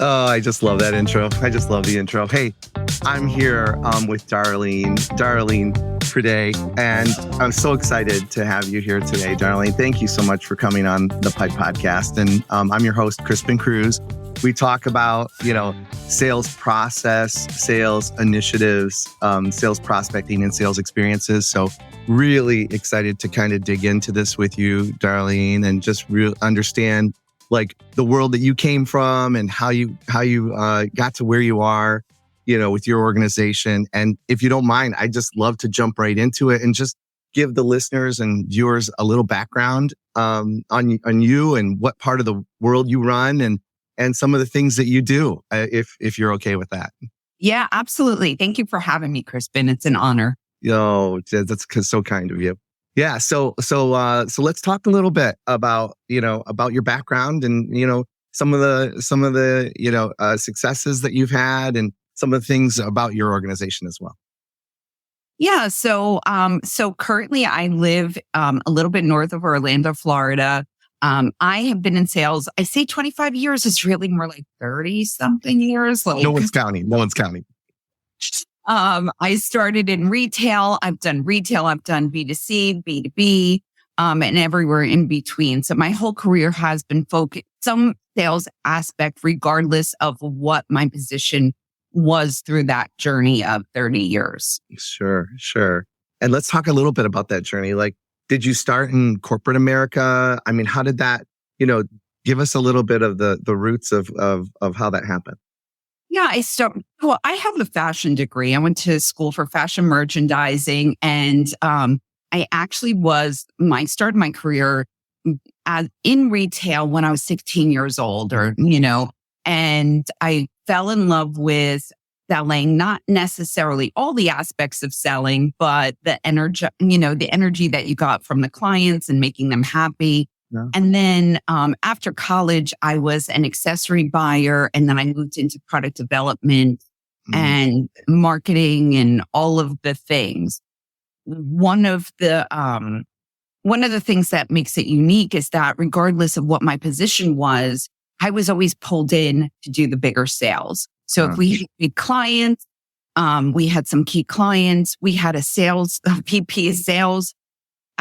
Oh, I just love that intro. I just love the intro. Hey, I'm here with Darleen Priday, and I'm so excited to have you here today, Darleen. Thank you so much for coming on the Pipe Podcast. And I'm your host, Cris. We talk about, sales process, sales initiatives, sales prospecting, and sales experiences. So really excited to kind of dig into this with you, Darleen, and just understand like the world that you came from and how you got to where you are, with your organization. And if you don't mind, I just love to jump right into it and just give the listeners and viewers a little background on you and what part of the world you run and some of the things that you do, if you're okay with that. Yeah, absolutely. Thank you for having me, Crispin. It's an honor. That's so kind of you. Yeah. So let's talk a little bit about your background and, some of the successes that you've had and some of the things about your organization as well. Yeah. So currently I live, a little bit north of Orlando, Florida. I have been in sales. I say 25 years. It's really more like 30 something years. No one's counting. I started in retail. I've done B2C, B2B, and everywhere in between. So my whole career has been focused some sales aspect, regardless of what my position was through that journey of 30 years. Sure. And let's talk a little bit about that journey. Like, did you start in corporate America? I mean, how did that, give us a little bit of the roots of how that happened? Yeah, I have a fashion degree. I went to school for fashion merchandising, and I actually started my career in retail when I was 16 years old, and I fell in love with selling, not necessarily all the aspects of selling, but the energy that you got from the clients and making them happy. Yeah. And then after college, I was an accessory buyer, and then I moved into product development and marketing and all of the things. One of the things that makes it unique is that regardless of what my position was, I was always pulled in to do the bigger sales. So if we had big clients, we had some key clients, we had a VP of sales,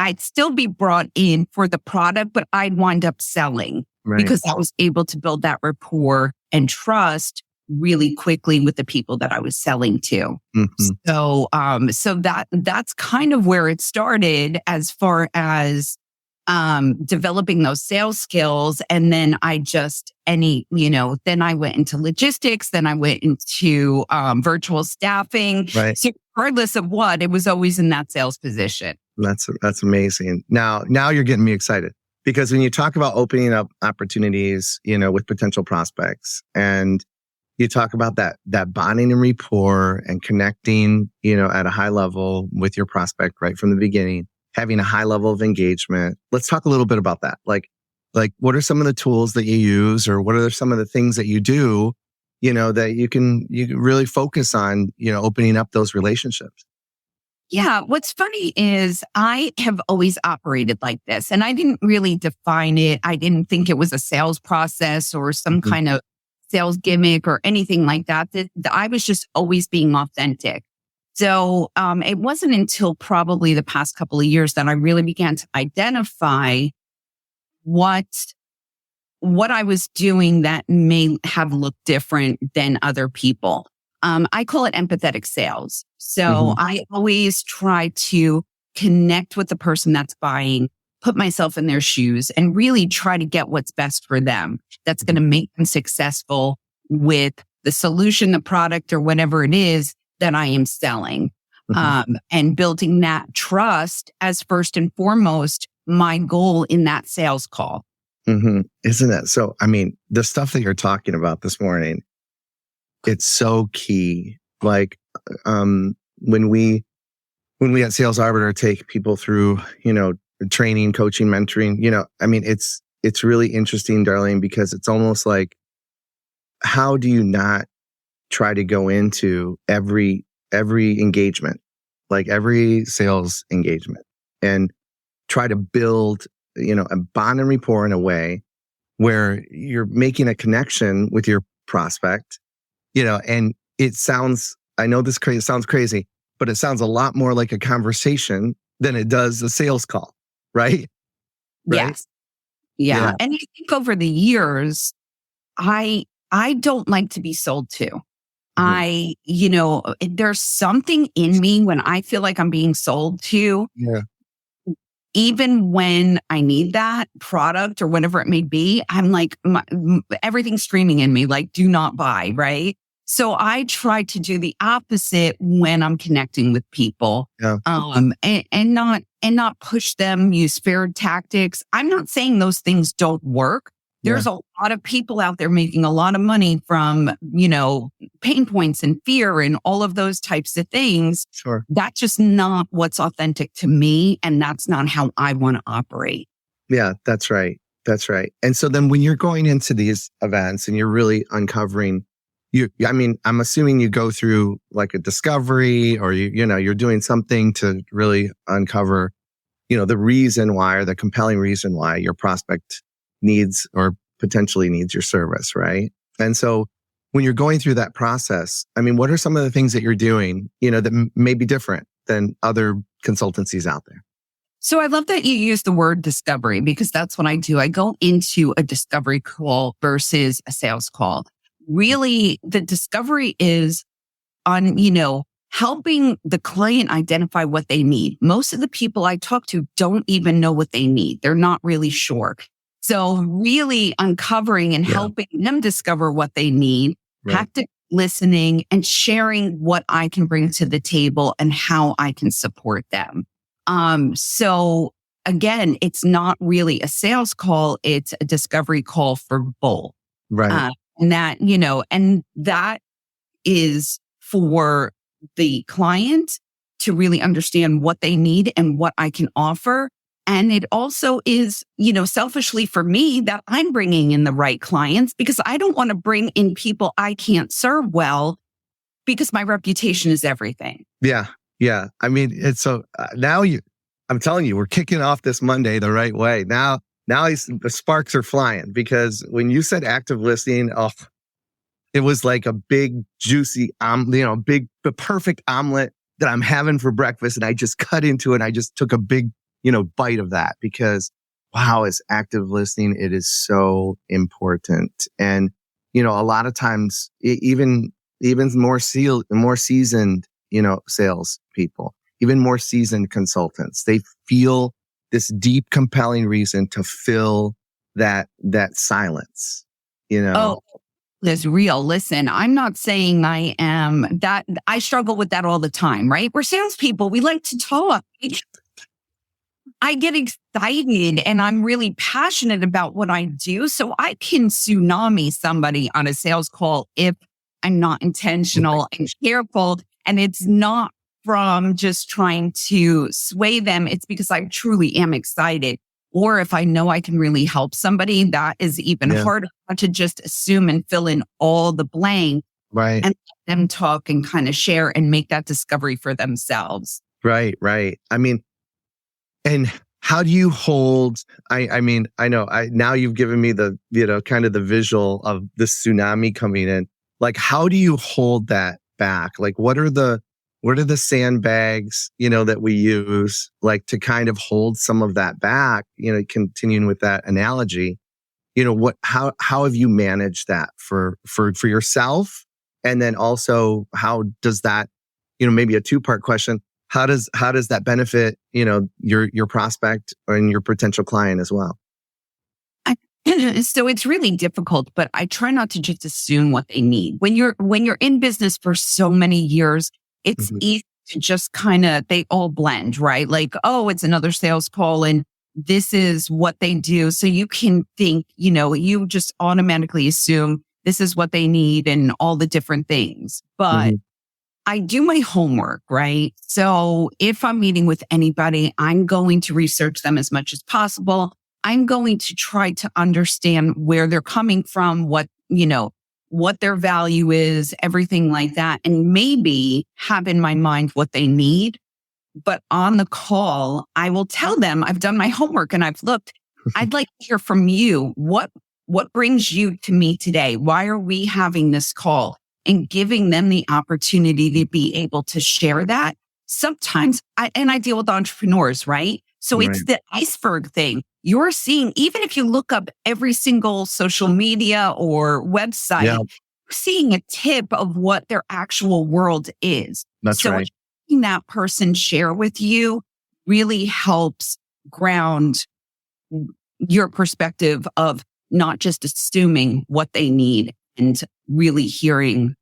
I'd still be brought in for the product, but I'd wind up selling because I was able to build that rapport and trust really quickly with the people that I was selling to. Mm-hmm. So that's kind of where it started as far as developing those sales skills. And then then I went into logistics, then I went into virtual staffing. Right. So regardless of what, it was always in that sales position. That's amazing. Now you're getting me excited because when you talk about opening up opportunities, with potential prospects, and you talk about that bonding and rapport and connecting, at a high level with your prospect right from the beginning, having a high level of engagement. Let's talk a little bit about that. Like what are some of the tools that you use, or what are some of the things that you do, that you can really focus on, opening up those relationships? Yeah. What's funny is I have always operated like this, and I didn't really define it. I didn't think it was a sales process or some kind of sales gimmick or anything like that. I was just always being authentic. So it wasn't until probably the past couple of years that I really began to identify what I was doing that may have looked different than other people. I call it empathetic sales. So I always try to connect with the person that's buying, put myself in their shoes, and really try to get what's best for them. That's going to make them successful with the solution, the product, or whatever it is that I am selling. And building that trust as first and foremost, my goal in that sales call. Isn't it? So, I mean, the stuff that you're talking about this morning, it's so key. Like, when we at Sales Arbiter take people through, training, coaching, mentoring, I mean, it's really interesting, Darleen, because it's almost like, how do you not try to go into every engagement, like every sales engagement, and try to build, a bond and rapport in a way where you're making a connection with your prospect, and I know this sounds crazy, but it sounds a lot more like a conversation than it does a sales call, right? Right? Yes. Yeah. And I think over the years, I don't like to be sold to. Mhm. There's something in me when I feel like I'm being sold to, Yeah. even when I need that product or whatever it may be, I'm like, everything's screaming in me, like, do not buy. Right. So I try to do the opposite when I'm connecting with people, Yeah. and not push them, use fair tactics. I'm not saying those things don't work. Yeah. There's a lot of people out there making a lot of money from, pain points and fear and all of those types of things. Sure. That's just not what's authentic to me. And that's not how I want to operate. Yeah, that's right. That's right. And so then when you're going into these events and you're really uncovering, I'm assuming you go through like a discovery, or you're doing something to really uncover, the reason why, or the compelling reason why your prospect needs or potentially needs your service, right? And so when you're going through that process, what are some of the things that you're doing, that may be different than other consultancies out there? So I love that you use the word discovery, because that's what I do. I go into a discovery call versus a sales call. Really, the discovery is on, helping the client identify what they need. Most of the people I talk to don't even know what they need. They're not really sure. So really uncovering and helping them discover what they need, active listening, and sharing what I can bring to the table and how I can support them. So again, it's not really a sales call. It's a discovery call for both. Right. And that is for the client to really understand what they need and what I can offer. And it also is, selfishly for me, that I'm bringing in the right clients, because I don't want to bring in people I can't serve well, because my reputation is everything. Yeah. Yeah. It's so I'm telling you, we're kicking off this Monday the right way. Now the sparks are flying, because when you said active listening, it was like a big juicy, the perfect omelet that I'm having for breakfast. And I just cut into it. And I just took a big, bite of that, because wow, as active listening, it is so important. And, a lot of times, even more seasoned, sales people, even more seasoned consultants, they feel this deep, compelling reason to fill that silence, Oh, is real. Listen, I'm not saying I am that. I struggle with that all the time, right? We're salespeople. We like to talk. I get excited and I'm really passionate about what I do. So I can tsunami somebody on a sales call if I'm not intentional and careful. And it's not from just trying to sway them. It's because I truly am excited. Or if I know I can really help somebody, that is even harder to just assume and fill in all the blank. Right. And let them talk and kind of share and make that discovery for themselves. Right. And how do you hold, I know now you've given me the, kind of the visual of the tsunami coming in. Like, how do you hold that back? Like, what are the sandbags, that we use, like, to kind of hold some of that back, continuing with that analogy, how have you managed that for yourself? And then also, how does that, maybe a two-part question, how does that benefit, your prospect and your potential client as well? So it's really difficult, but I try not to just assume what they need. When you're in business for so many years, it's easy to just they all blend, right? Like, oh, it's another sales call and this is what they do. So you can think, you just automatically assume this is what they need and all the different things. But I do my homework, right? So if I'm meeting with anybody, I'm going to research them as much as possible. I'm going to try to understand where they're coming from, what their value is, everything like that, and maybe have in my mind what they need. But on the call, I will tell them I've done my homework and I've looked. I'd like to hear from you. What what brings you to me today? Why are we having this call? And giving them the opportunity to be able to share that. Sometimes I deal with entrepreneurs, right? So Right. it's the iceberg thing. You're seeing, even if you look up every single social media or website, Yeah, you're seeing a tip of what their actual world is. that's So right. having that person share with you really helps ground your perspective of not just assuming what they need and really hearing,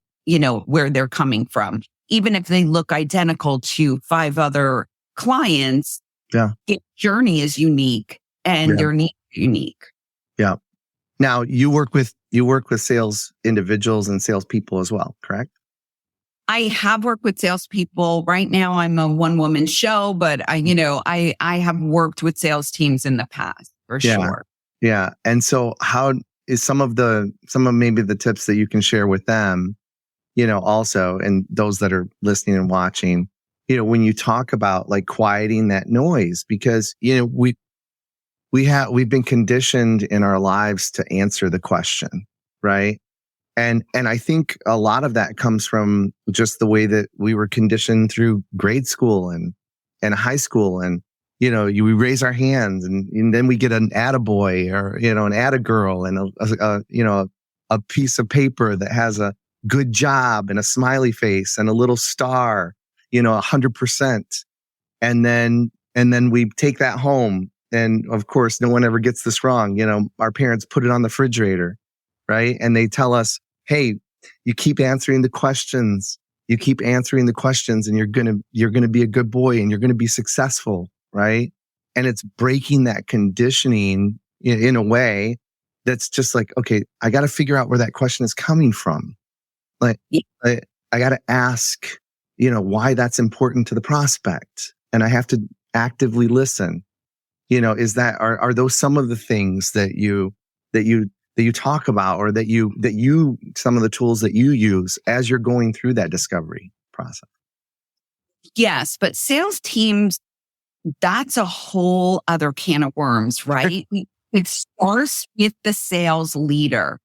where they're coming from. Even if they look identical to 5 other clients, Yeah. their journey is unique and Yeah. their needs are unique. Yeah. Now you work with sales individuals and salespeople as well, correct? I have worked with salespeople. Right now I'm a one-woman show, but I have worked with sales teams in the past for Yeah. sure. Yeah. And so how is some of maybe the tips that you can share with them, also, and those that are listening and watching, when you talk about like quieting that noise, because, we've been conditioned in our lives to answer the question, right? And I think a lot of that comes from just the way that we were conditioned through grade school and high school. And, we raise our hands and then we get an attaboy or, an attagirl and a piece of paper that has a good job and a smiley face and a little star, 100%. And then we take that home. And of course, no one ever gets this wrong. Our parents put it on the refrigerator, right? And they tell us, hey, you keep answering the questions. You keep answering the questions and you're going to be a good boy and you're going to be successful, right? And it's breaking that conditioning in a way that's just like, okay, I got to figure out where that question is coming from. Like, I got to ask, why that's important to the prospect. And I have to actively listen. Are those some of the things that you talk about, or that you some of the tools that you use as you're going through that discovery process? Yes, but sales teams, that's a whole other can of worms, right? It starts with the sales leader.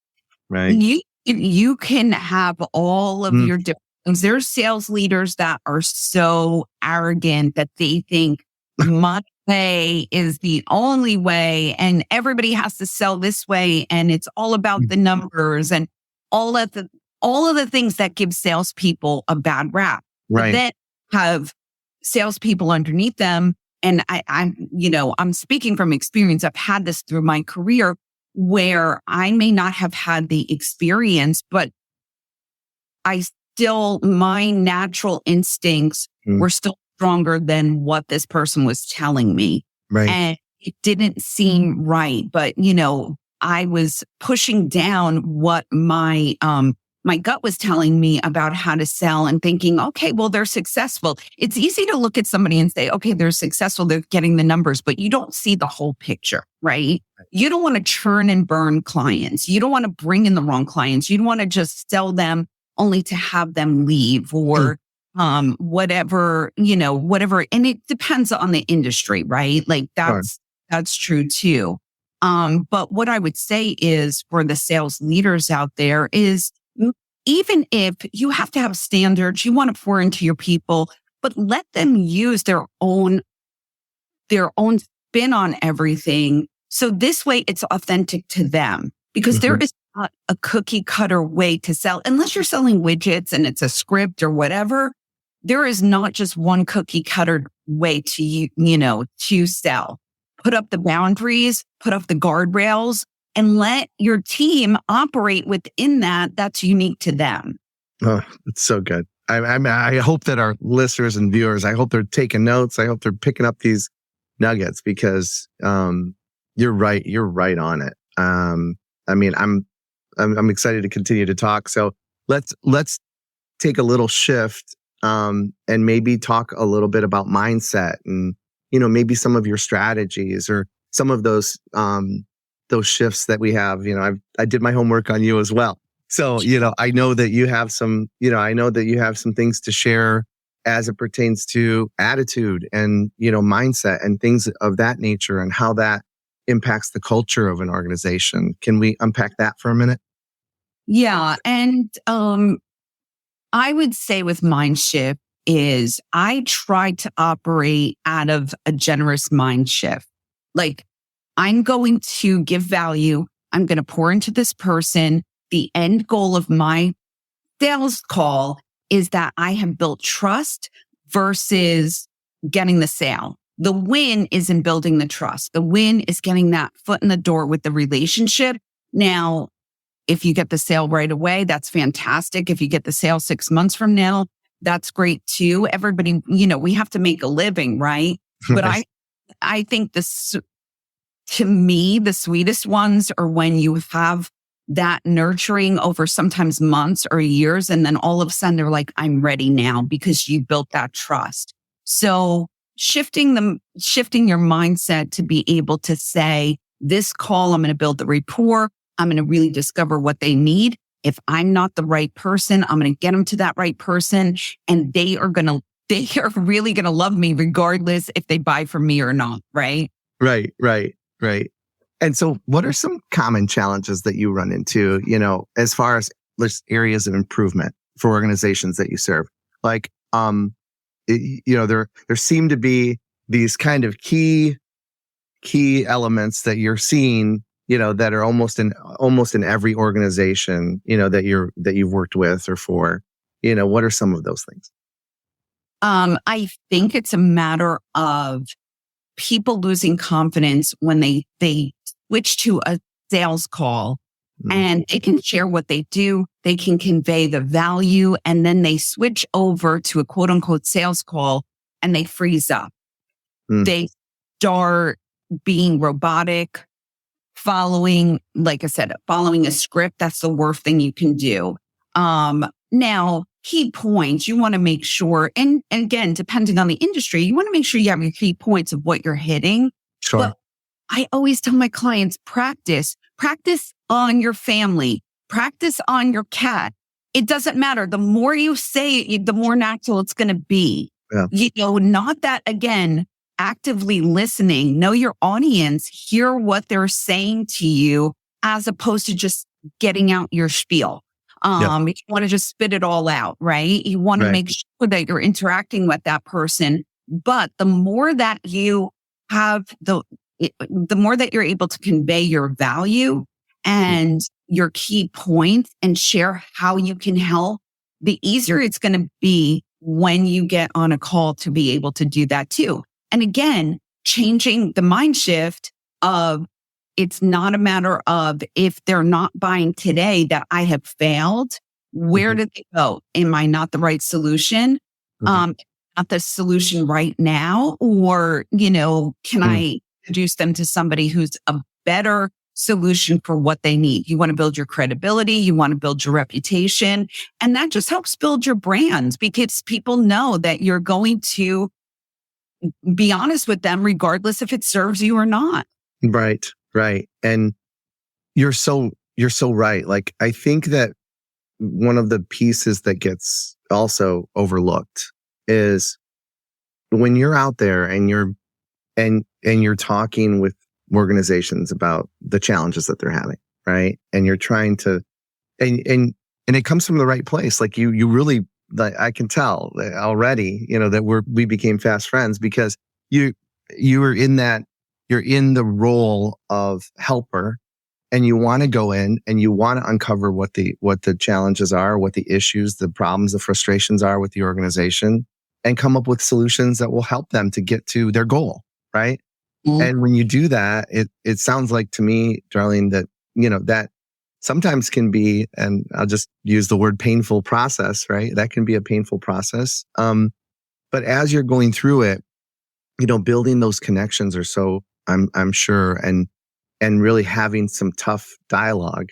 Right. You can have all of your different things. There's sales leaders that are so arrogant that they think my way is the only way and everybody has to sell this way and it's all about the numbers and all of the things that give salespeople a bad rap. But Right. then have salespeople underneath them. And I'm speaking from experience. I've had this through my career where I may not have had the experience, but my natural instincts were still stronger than what this person was telling me. Right. And it didn't seem right. But, I was pushing down what my gut was telling me about how to sell and thinking, okay, well, they're successful. It's easy to look at somebody and say, okay, they're successful. They're getting the numbers, but you don't see the whole picture, right? You don't want to churn and burn clients. You don't want to bring in the wrong clients. You don't want to just sell them only to have them leave or whatever. And it depends on the industry, right? Like that's true too. But what I would say is for the sales leaders out there is, even if you have to have standards, you want to pour into your people, but let them use their own spin on everything. So this way it's authentic to them, because there is not a cookie cutter way to sell. Unless you're selling widgets and it's a script or whatever, there is not just one cookie cutter way to sell. Put up the boundaries, put up the guardrails, and let your team operate within that. That's unique to them. Oh, it's so good. I hope that our listeners and viewers, I hope they're taking notes. I hope they're picking up these nuggets, because you're right. You're right on it. I'm excited to continue to talk. So let's take a little shift and maybe talk a little bit about mindset and maybe some of your strategies or some of those shifts that we have. I did my homework on you as well. So, I know that you have some things to share as it pertains to attitude and, mindset and things of that nature, and how that impacts the culture of an organization. Can we unpack that for a minute? Yeah. And I would say with mind shift is I try to operate out of a generous mind shift. Like, I'm going to give value. I'm going to pour into this person. The end goal of my sales call is that I have built trust versus getting the sale. The win is in building the trust. The win is getting that foot in the door with the relationship. Now, if you get the sale right away, that's fantastic. If you get the sale 6 months from now, that's great too. Everybody, we have to make a living, right? But I think to me, the sweetest ones are when you have that nurturing over sometimes months or years. And then all of a sudden they're like, I'm ready now because you built that trust. So shifting your mindset to be able to say, this call, I'm going to build the rapport. I'm going to really discover what they need. If I'm not the right person, I'm going to get them to that right person. And they are really going to love me regardless if they buy from me or not. Right. Right. And so what are some common challenges that you run into, as far as areas of improvement for organizations that you serve? Like, there seem to be these kind of key elements that you're seeing, that are almost in every organization, that you've worked with or for. What are some of those things? I think it's a matter of people losing confidence when they switch to a sales call and they can share what they do. They can convey the value, and then they switch over to a quote unquote sales call and they freeze up. They start being robotic, following a script. That's the worst thing you can do. Now, key points, you want to make sure, and again, depending on the industry, you want to make sure you have your key points of what you're hitting. Sure. But I always tell my clients, practice on your family, practice on your cat. It doesn't matter. The more you say it, the more natural it's going to be. Yeah. Not that, again, actively listening, know your audience, hear what they're saying to you, as opposed to just getting out your spiel. You want to just spit it all out, right? You want to make sure that you're interacting with that person. But the more that you have, the more that you're able to convey your value and your key points and share how you can help, the easier it's going to be when you get on a call to be able to do that too. And again, changing the mind shift of, it's not a matter of if they're not buying today that I have failed. Where did they go? Am I not the right solution? Not the solution right now? Or, can I introduce them to somebody who's a better solution for what they need? You want to build your credibility. You want to build your reputation. And that just helps build your brand, because people know that you're going to be honest with them regardless if it serves you or not. Right. And you're so right. Like, I think that one of the pieces that gets also overlooked is when you're out there and you're talking with organizations about the challenges that they're having, right? And you're trying to, and it comes from the right place. Like you really, like, I can tell already, that we became fast friends because you were in that. You're in the role of helper, and you want to go in and you want to uncover what the challenges are, what the issues, the problems, the frustrations are with the organization, and come up with solutions that will help them to get to their goal, right? And when you do that, it sounds like to me, Darleen, that that sometimes can be, and I'll just use the word painful process, right? That can be a painful process. But as you're going through it, building those connections are so, I'm sure, and really having some tough dialogue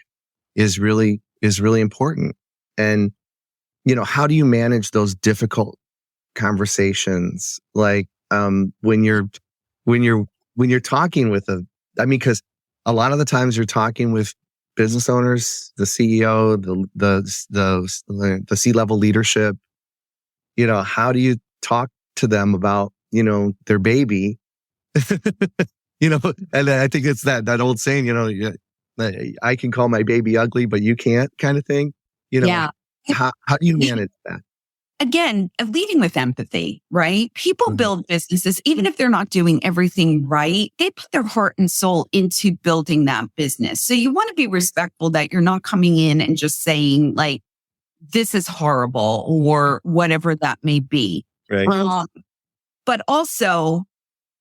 is really important. And, how do you manage those difficult conversations? Like, when you're talking with because a lot of the times you're talking with business owners, the CEO, the C-level leadership, how do you talk to them about, their baby And I think it's that old saying, I can call my baby ugly, but you can't kind of thing. Yeah. How do you manage that? Again, leading with empathy, right? People Mhm. build businesses, even if they're not doing everything right, they put their heart and soul into building that business. So you want to be respectful that you're not coming in and just saying like, this is horrible or whatever that may be. Right. But also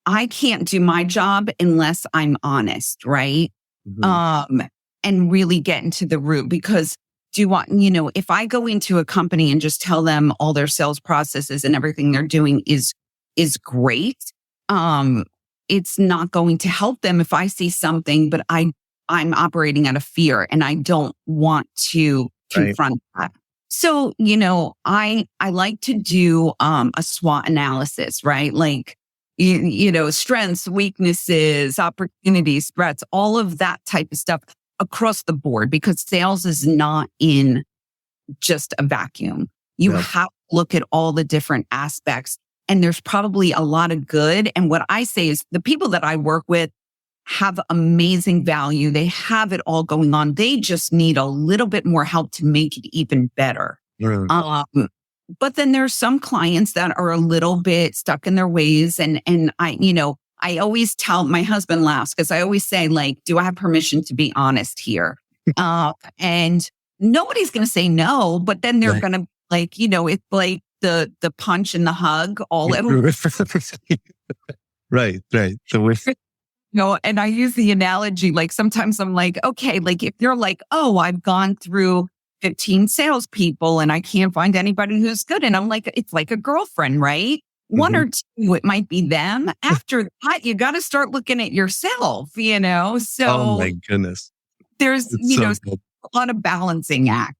I can't do my job unless I'm honest, right? Mhm. And really get into the root because do you want, if I go into a company and just tell them all their sales processes and everything they're doing is great, it's not going to help them if I see something, but I'm operating out of fear and I don't want to Right. confront that. So, I like to do a SWOT analysis, right? Like, strengths, weaknesses, opportunities, threats, all of that type of stuff across the board because sales is not in just a vacuum. You No. have to look at all the different aspects and there's probably a lot of good. And what I say is the people that I work with have amazing value. They have it all going on. They just need a little bit more help to make it even better. Mm. But then there's some clients that are a little bit stuck in their ways. And I always tell my husband laughs because I always say like, do I have permission to be honest here? And nobody's going to say no, but then they're Right. going to like, it's like the punch and the hug all at once. Right. And I use the analogy, like sometimes I'm like, okay, like if they're like, oh, I've gone through 15 salespeople and I can't find anybody who's good. And I'm like, it's like a girlfriend, right? One Mhm. or two, it might be them. After that, you got to start looking at yourself, Oh So my goodness. there's, It's so good. a lot of balancing act.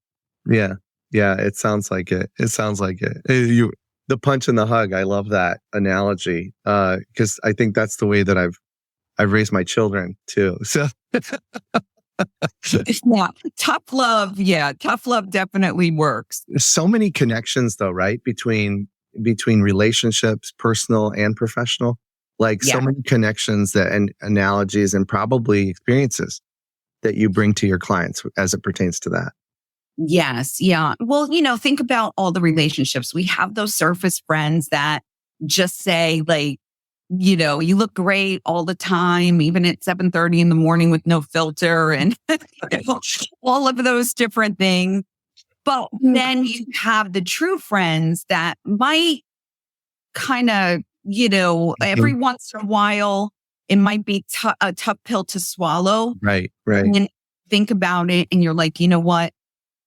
Yeah. Yeah. It sounds like it. The punch and the hug. I love that analogy. Cause I think that's the way that I've raised my children too. So Yeah. Tough love. Yeah. Tough love definitely works. there's so many connections though, right? Between relationships, personal and professional, like so Yeah. many connections and analogies and probably experiences that you bring to your clients as it pertains to that. Yes. Yeah. Well, think about all the relationships. We have those surface friends that just say like, you look great all the time, even at 7:30 in the morning with no filter and all of those different things. But then you have the true friends that might kind of, every once in a while, it might be a tough pill to swallow. Right. And then think about it and you're like, you know what?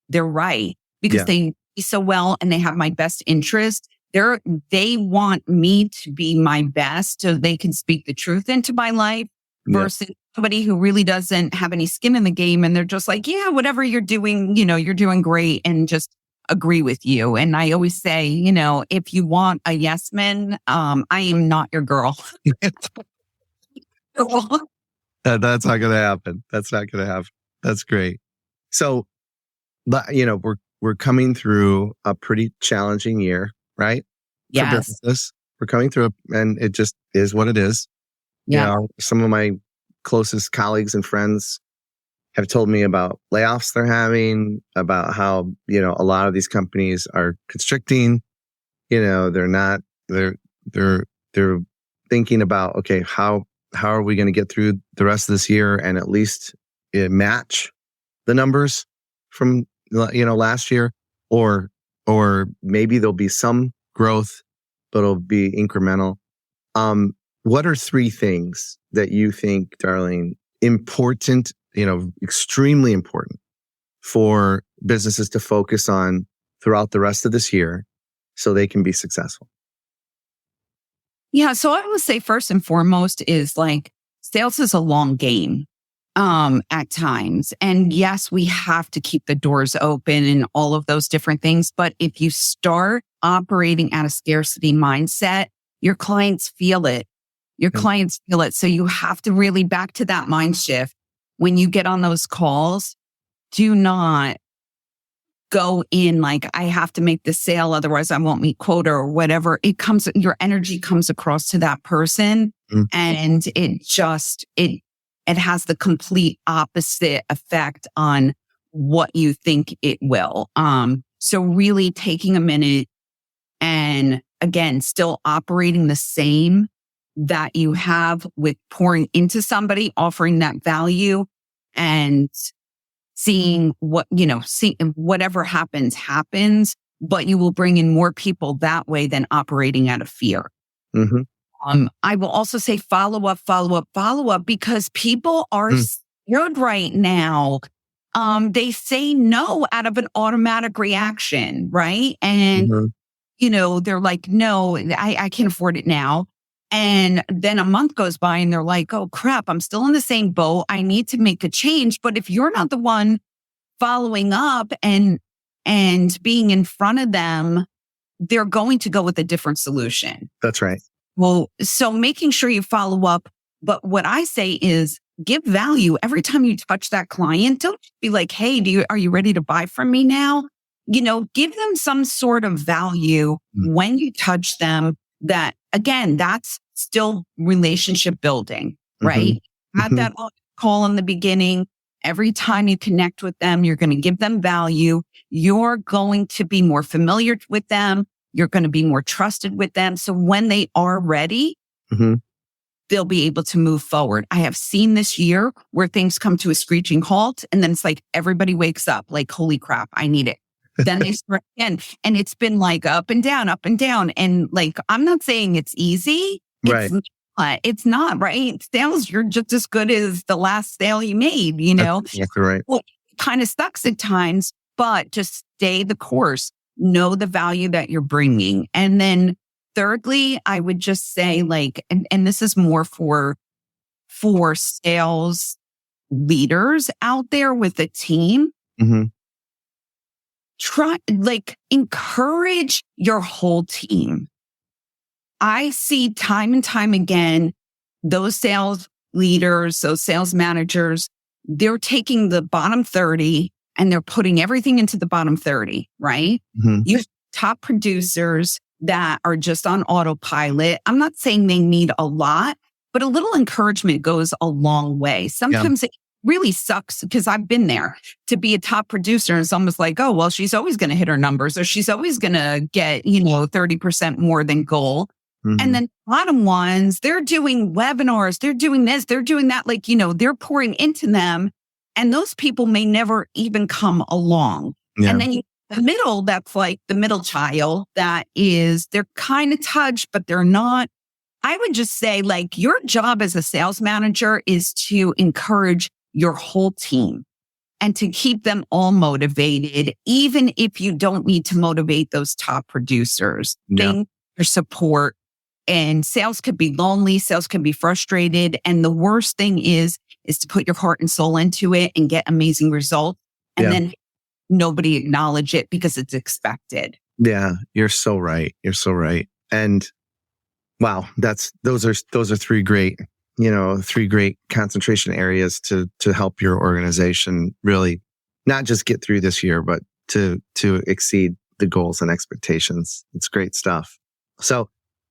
They're right because Yeah. they know me so well and they have my best interest. They want me to be my best so they can speak the truth into my life Yeah. versus somebody who really doesn't have any skin in the game. And they're just like, yeah, whatever you're doing, you're doing great and just agree with you. And I always say, if you want a yes man, I am not your girl. That's not going to happen. That's great. So, we're coming through a pretty challenging year, right? For Yes. businesses. We're coming through it, and it just is what it is. Yeah. Some of my closest colleagues and friends have told me about layoffs they're having, about how, a lot of these companies are constricting, they're thinking about, okay, how are we going to get through the rest of this year and at least match the numbers from, last year, or maybe there'll be some growth, but it'll be incremental. What are 3 things that you think, Darleen, important, extremely important for businesses to focus on throughout the rest of this year so they can be successful? Yeah. So I would say first and foremost is like sales is a long game at times. And yes, we have to keep the doors open and all of those different things. But if you start operating at a scarcity mindset, your clients feel it. So you have to really back to that mind shift. When you get on those calls, do not go in like, I have to make this sale, otherwise I won't meet quota or whatever. Your energy comes across to that person, and it has the complete opposite effect on what you think it will. So really taking a minute and again, still operating the same that you have with pouring into somebody, offering that value and seeing whatever happens, but you will bring in more people that way than operating out of fear. I will also say follow up, because people are scared right now. They say no out of an automatic reaction, right? And, they're like, no, I can't afford it now. And then a month goes by and they're like, oh crap, I'm still in the same boat. I need to make a change. But if you're not the one following up and being in front of them, they're going to go with a different solution. That's right. Well, so making sure you follow up. But what I say is give value every time you touch that client. Don't be like, hey, are you ready to buy from me now? Give them some sort of value when you touch them. That again, that's still relationship building, right? Had that call in the beginning. Every time you connect with them, you're going to give them value. You're going to be more familiar with them. You're going to be more trusted with them. So when they are ready, they'll be able to move forward. I have seen this year where things come to a screeching halt, and then it's like everybody wakes up like, holy crap, I need it. Then they start again. And it's been like up and down. And like, I'm not saying it's easy. Right. It's not, right? Sales, you're just as good as the last sale you made, That's right. Well, it kind of sucks at times, but just stay the course. Know the value that you're bringing. And then thirdly, I would just say like, and this is more for sales leaders out there with a team. Encourage your whole team. I see time and time again, those sales leaders, those sales managers, they're taking the bottom 30 and they're putting everything into the bottom 30, right? You have top producers that are just on autopilot. I'm not saying they need a lot, but a little encouragement goes a long way. Sometimes it really sucks because I've been there to be a top producer. And it's almost like, oh, well, she's always going to hit her numbers, or she's always going to get, 30% more than goal. And then bottom ones, they're doing webinars, they're doing this, they're doing that. Like, they're pouring into them, and those people may never even come along. And then the middle, that's like the middle child that is, they're kind of touched, but they're not. I would just say like your job as a sales manager is to encourage your whole team and to keep them all motivated, even if you don't need to motivate those top producers. They need your support. And sales could be lonely, sales can be frustrated. And the worst thing is to put your heart and soul into it and get amazing results. And then nobody acknowledge it because it's expected. Yeah, you're so right. You're so right. And wow, those are three great concentration areas to help your organization really not just get through this year, but to exceed the goals and expectations. It's great stuff. So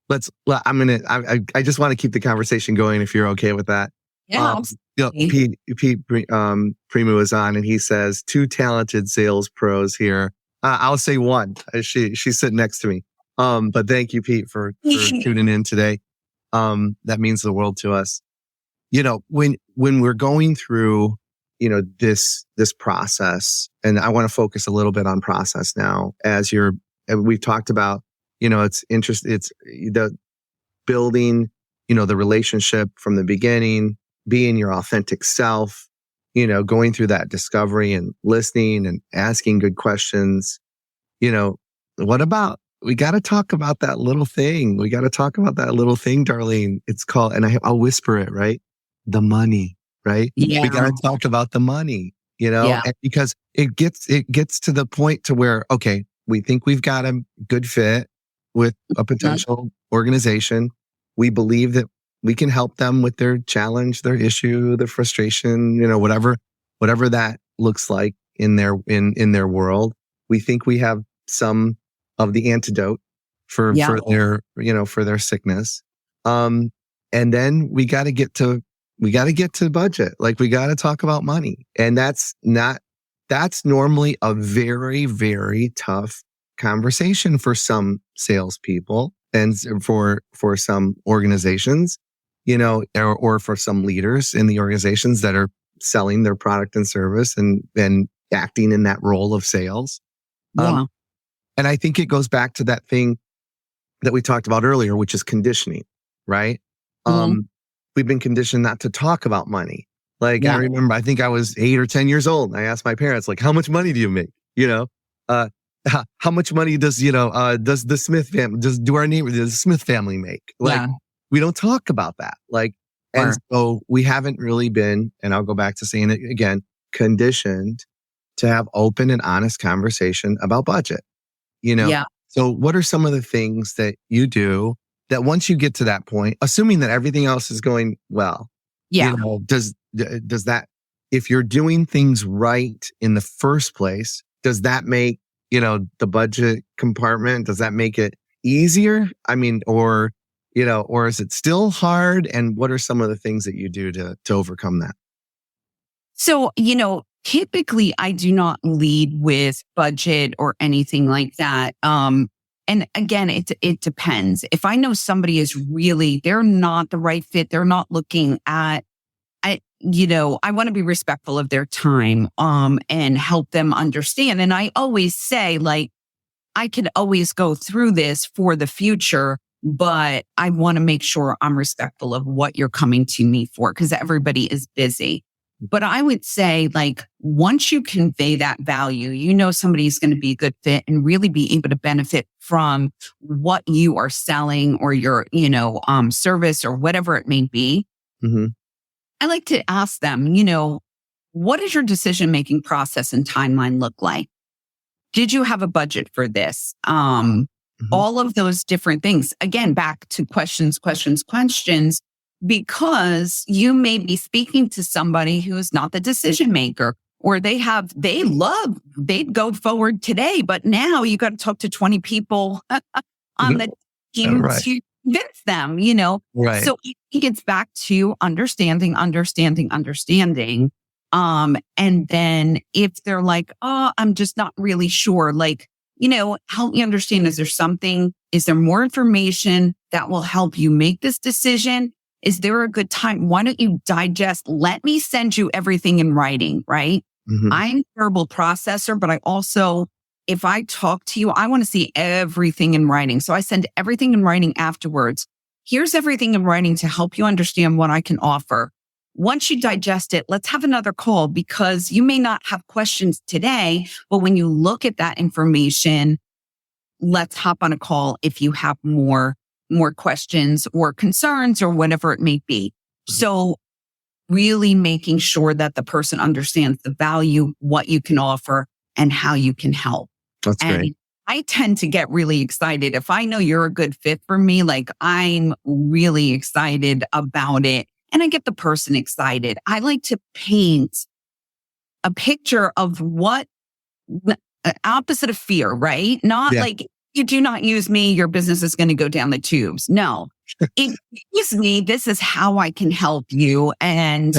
I just want to keep the conversation going if you're okay with that. Yeah. Pete Primu is on and he says, 2 talented sales pros here. I'll say one. She's sitting next to me. But thank you, Pete, for tuning in today. That means the world to us. When we're going through, this process, and I want to focus a little bit on process now, we've talked about, it's the building, the relationship from the beginning, being your authentic self, going through that discovery and listening and asking good questions. What about, we got to talk about that little thing. Darleen. It's called, and I'll whisper it, right? The money, right? Yeah. We got to talk about the money, because it gets to the point to where, okay, we think we've got a good fit with a potential organization. We believe that we can help them with their challenge, their issue, their frustration, whatever that looks like in their world. We think we have some of the antidote for their, for their sickness. And then we got to get to budget. Like we got to talk about money. And that's normally a very, very tough conversation for some salespeople and for some organizations, or for some leaders in the organizations that are selling their product and service and acting in that role of sales. Yeah. And I think it goes back to that thing that we talked about earlier, which is conditioning, right? We've been conditioned not to talk about money. Like I remember, I think I was 8 or 10 years old, and I asked my parents, like, how much money do you make? How much money does the Smith family, does the Smith family make? Like, we don't talk about that. Like, and so we haven't really been, and I'll go back to saying it again, conditioned to have open and honest conversation about budget. So what are some of the things that you do that once you get to that point, assuming that everything else is going well, does that, if you're doing things right in the first place, does that make, the budget compartment, does that make it easier? I mean, or is it still hard? And what are some of the things that you do to overcome that? So, typically I do not lead with budget or anything like that. And again, it depends. If I know somebody is really, they're not the right fit, they're not looking at, I want to be respectful of their time, and help them understand. And I always say, like, I can always go through this for the future, but I want to make sure I'm respectful of what you're coming to me for, because everybody is busy. But I would say, like, once you convey that value, somebody's going to be a good fit and really be able to benefit from what you are selling or your, service or whatever it may be. Mm-hmm. I like to ask them, what does your decision-making process and timeline look like? Did you have a budget for this? All of those different things. Again, back to questions, because you may be speaking to somebody who is not the decision maker, or they'd go forward today, but now you got to talk to 20 people on the team to convince them, Right. So it gets back to understanding. And then if they're like, oh, I'm just not really sure, like, help me understand, is there more information that will help you make this decision? Is there a good time? Why don't you digest? Let me send you everything in writing, right? Mm-hmm. I'm a verbal processor, but I also, if I talk to you, I want to see everything in writing. So I send everything in writing afterwards. Here's everything in writing to help you understand what I can offer. Once you digest it, let's have another call, because you may not have questions today, but when you look at that information, let's hop on a call if you have more questions or concerns or whatever it may be. So really making sure that the person understands the value, what you can offer, and how you can help. That's great. I tend to get really excited. If I know you're a good fit for me, like, I'm really excited about it, and I get the person excited. I like to paint a picture of what opposite of fear, right? Not like, you do not use me, your business is going to go down the tubes. No, it use me. This is how I can help you, and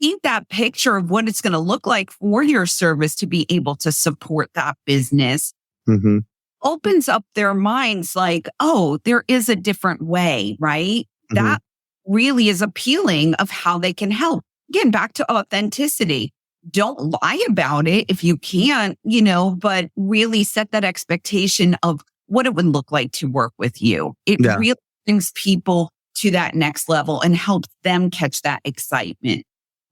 paint that picture of what it's going to look like for your service to be able to support that business. Mm-hmm. Opens up their minds, like, oh, there is a different way, right? Mm-hmm. That really is appealing of how they can help. Again, back to authenticity. Don't lie about it if you can't, but really set that expectation of what it would look like to work with you. It really brings people to that next level and helps them catch that excitement.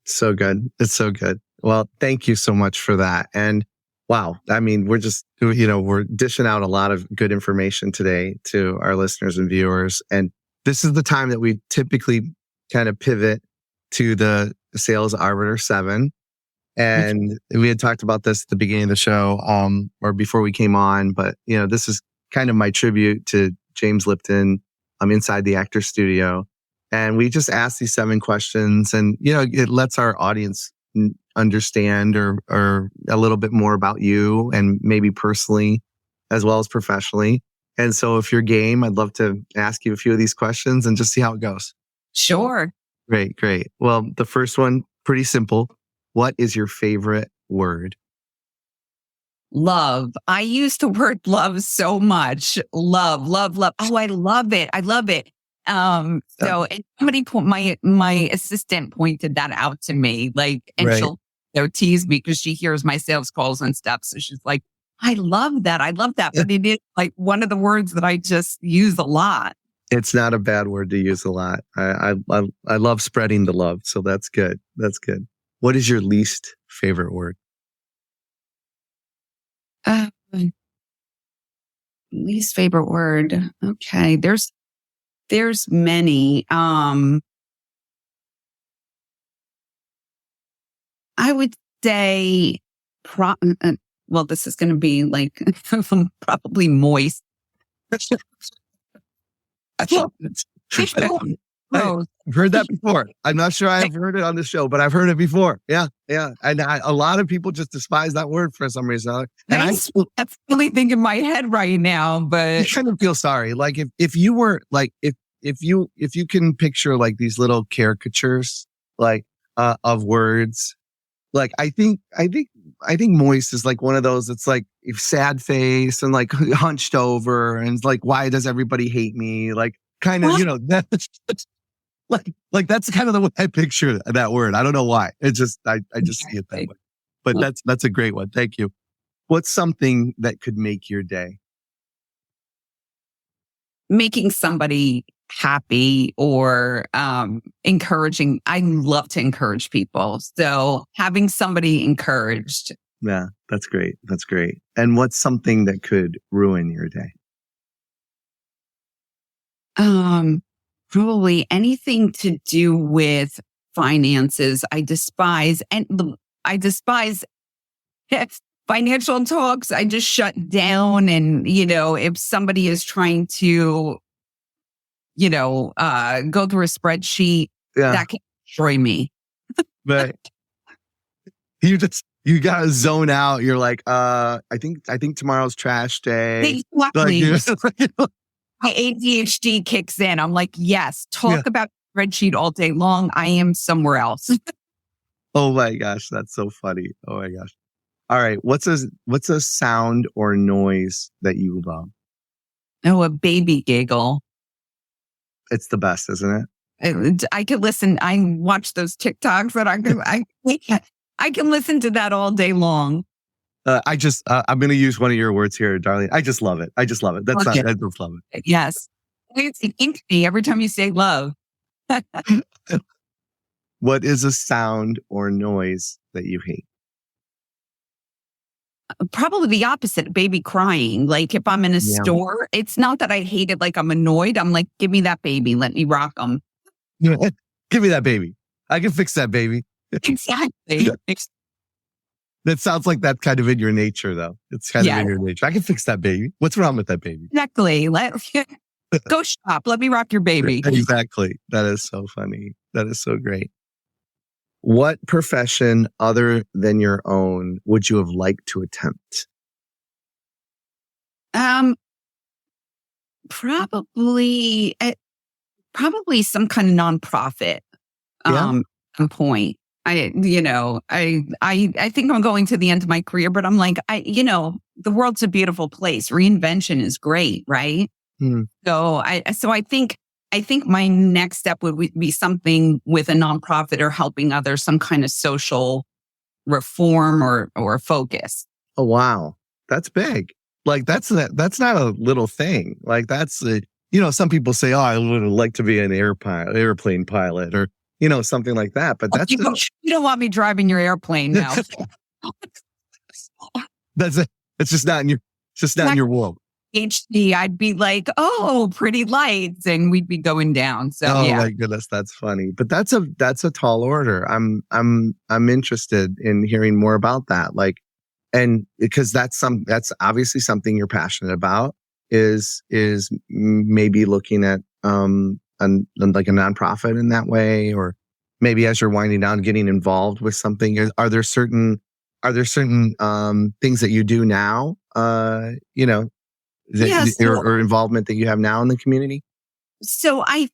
So good. It's so good. Well, thank you so much for that. And wow, I mean, we're just, we're dishing out a lot of good information today to our listeners and viewers. And this is the time that we typically kind of pivot to the Sales Arbiter 7. And we had talked about this at the beginning of the show, or before we came on, but this is kind of my tribute to James Lipton. I'm inside the Actor Studio, and we just ask these 7 questions, and it lets our audience understand or a little bit more about you and maybe personally as well as professionally. And so if you're game, I'd love to ask you a few of these questions and just see how it goes. Sure. Great, great. Well, the first one, pretty simple. What is your favorite word? Love. I use the word love so much. Love, love, love. Oh, I love it. I love it. So and somebody my assistant pointed that out to me, and Right. she'll tease me because she hears my sales calls and stuff. So she's like, I love that. I love that. But it is like one of the words that I just use a lot. It's not a bad word to use a lot. I love spreading the love. So that's good. That's good. What is your least favorite word? Uh, Least favorite word. Okay. There's many. I would say, well, this is going to be like probably moist. I love it. I've heard that before. I'm not sure I've heard it on the show, but I've heard it before. Yeah, yeah. And a lot of people just despise that word for some reason. And That's the only thing in my head right now. But I kind of feel sorry. Like if you were like if you can picture like these little caricatures like of words, like I think moist is like one of those. It's like sad face and like hunched over and it's like, why does everybody hate me? Like kind of, that's like that's kind of the way I picture that word. I don't know why. It's just I just see it that way. But that's a great one. Thank you. What's something that could make your day? making somebody happy or encouraging. I love to encourage people. So having somebody encouraged. Yeah, that's great. That's great. And what's something that could ruin your day? Probably anything to do with finances. I despise financial talks. I just shut down. And, if somebody is trying to, go through a spreadsheet, that can destroy me. But you gotta zone out. You're like, I think tomorrow's trash day. Exactly. My ADHD kicks in. I'm like, yes, talk about spreadsheet all day long. I am somewhere else. Oh my gosh, that's so funny. Oh my gosh. All right, what's a sound or noise that you love? Oh, a baby giggle. It's the best, isn't it? I could listen. I watch those TikToks that I can listen to that all day long. I'm going to use one of your words here, Darleen. I just love it. I just love it. I just love it. Yes. It's me every time you say love. What is a sound or noise that you hate? Probably the opposite, baby crying. Like if I'm in a store, it's not that I hate it. Like I'm annoyed. I'm like, give me that baby. Let me rock them. Give me that baby. I can fix that baby. Exactly. That sounds like that's kind of in your nature, though. It's kind of in your nature. I can fix that baby. What's wrong with that baby? Exactly. Go shop. Let me rock your baby. Exactly. That is so funny. That is so great. What profession other than your own would you have liked to attempt? Probably some kind of nonprofit. Some point. I think I'm going to the end of my career, but I'm like, the world's a beautiful place. Reinvention is great, right? So I think my next step would be something with a nonprofit or helping others, some kind of social reform or focus. Oh, wow. That's big. Like that's not a little thing. Like that's some people say, oh, I would like to be an airplane pilot or, something like that. But that's you don't want me driving your airplane now. That's it. It's just not in your world. HD, I'd be like, oh, pretty lights, and we'd be going down. So, my goodness, that's funny. But that's a tall order. I'm interested in hearing more about that. Like, and because that's obviously something you're passionate about. Is maybe looking at like a nonprofit in that way, or maybe as you're winding down, getting involved with something? Are there certain things that you do now, Yeah. or involvement that you have now in the community? So I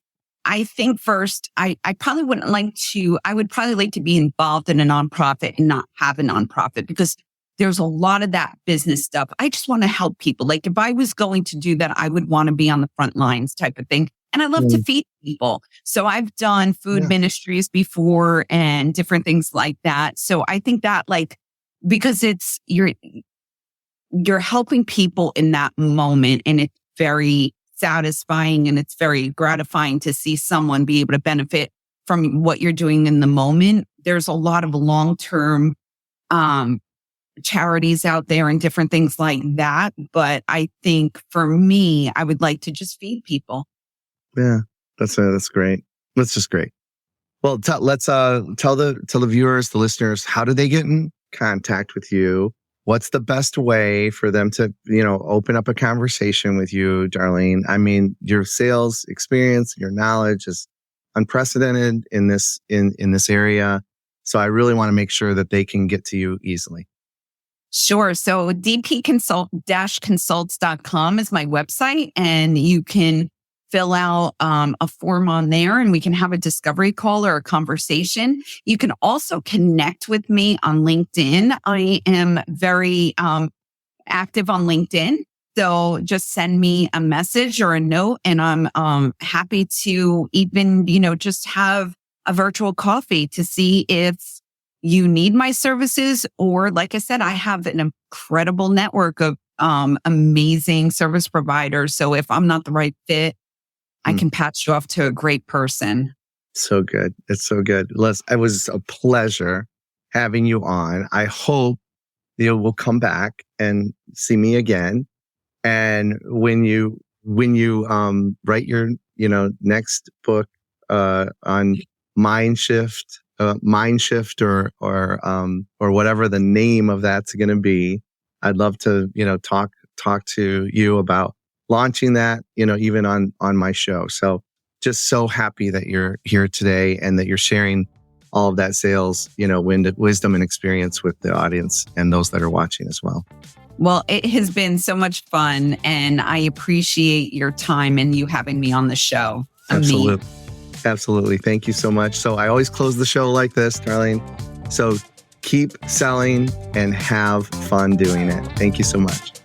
think first, I probably wouldn't like to, I would probably like to be involved in a nonprofit and not have a nonprofit because there's a lot of that business stuff. I just want to help people. Like if I was going to do that, I would want to be on the front lines type of thing. And I love to feed people. So I've done food ministries before and different things like that. So I think that because you're helping people in that moment, and it's very satisfying and it's very gratifying to see someone be able to benefit from what you're doing in the moment. There's a lot of long-term charities out there and different things like that. But I think for me, I would like to just feed people. Yeah, that's great. That's just great. Well, let's tell the viewers, the listeners, how do they get in contact with you? What's the best way for them to, open up a conversation with you, Darleen? I mean, your sales experience, your knowledge is unprecedented in this area. So I really want to make sure that they can get to you easily. Sure. So dpconsult-consults.com is my website, and you can fill out a form on there and we can have a discovery call or a conversation. You can also connect with me on LinkedIn. I am very active on LinkedIn. So just send me a message or a note, and I'm happy to even, just have a virtual coffee to see if you need my services. Or like I said, I have an incredible network of amazing service providers. So if I'm not the right fit, I can patch you off to a great person. So good. It's so good. It was a pleasure having you on. I hope you will come back and see me again. And when you write your, next book, on mind shift or whatever the name of that's going to be, I'd love to, talk to you about launching that, even on my show. So just so happy that you're here today and that you're sharing all of that sales, wisdom and experience with the audience and those that are watching as well. Well, it has been so much fun, and I appreciate your time and you having me on the show. Absolutely. Absolutely. Thank you so much. So I always close the show like this, Darleen. So keep selling and have fun doing it. Thank you so much.